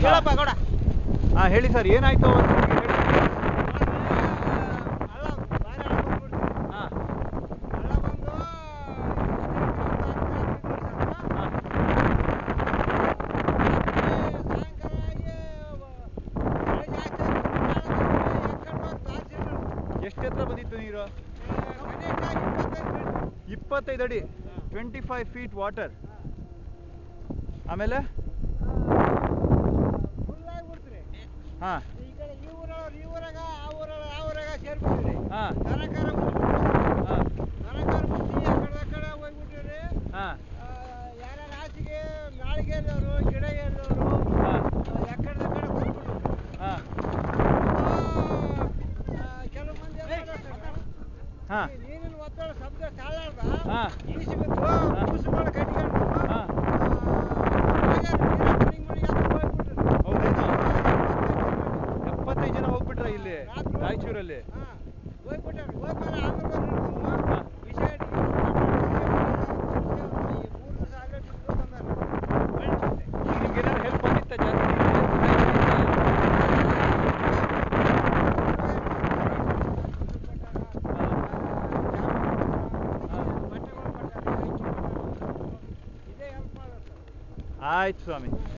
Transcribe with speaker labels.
Speaker 1: ಹೇಳಪ್ಪ ಗೌಡ.
Speaker 2: ಹಾಂ ಹೇಳಿ ಸರ್, ಏನಾಯ್ತು ಅವತ್ತು ನಿಮ್ಗೆ ಹೇಳಿ. ಹಾಂ ಎಷ್ಟು ಎತ್ತರ ಬಂದಿತ್ತು ನೀರು? 25 ಅಡಿ, 25 ಫೀಟ್ ವಾಟರ್. ಆಮೇಲೆ ಹಾಂ ಹಾಂ ಹಾಂ ಹಾಂ
Speaker 1: ನೀರಿನ ಒತ್ತಡ ಶಬ್ದ ತಾಳಾರ್ದ
Speaker 2: ಹಾಂ
Speaker 1: ಈಸಿಬಿತ್ತು ಕೂಸುಗಳು ಕಟ್ಕೊಂಡು
Speaker 2: ಹಾಂ
Speaker 1: ಹೋಗ್ಬಿಟ್ರು.
Speaker 2: ಹೌದೇನು? 75 ಜನ ಹೋಗ್ಬಿಟ್ರ ಇಲ್ಲಿ ರಾಯಚೂರಲ್ಲಿ?
Speaker 1: ಹೋಗ್ಬಿಟ್ಟಾರೆ. ಹೋಗ್ಮೇಲೆ ಆಮೇಲೆ
Speaker 2: ಹಾಂ
Speaker 1: ವಿಷಯ 3 ದಿವಸ ಅಲ್ಲೇ ಬಿಟ್ಟು ಬಂದಾರೆ.
Speaker 2: ಈಗ ನಿಮ್ಗೆ ಏನಾದ್ರು ಹೆಲ್ಪ್ ಬಂದಿತ್ತ ಜಾಸ್ತಿ? ಆಯ್ತು ಸ್ವಾಮಿ.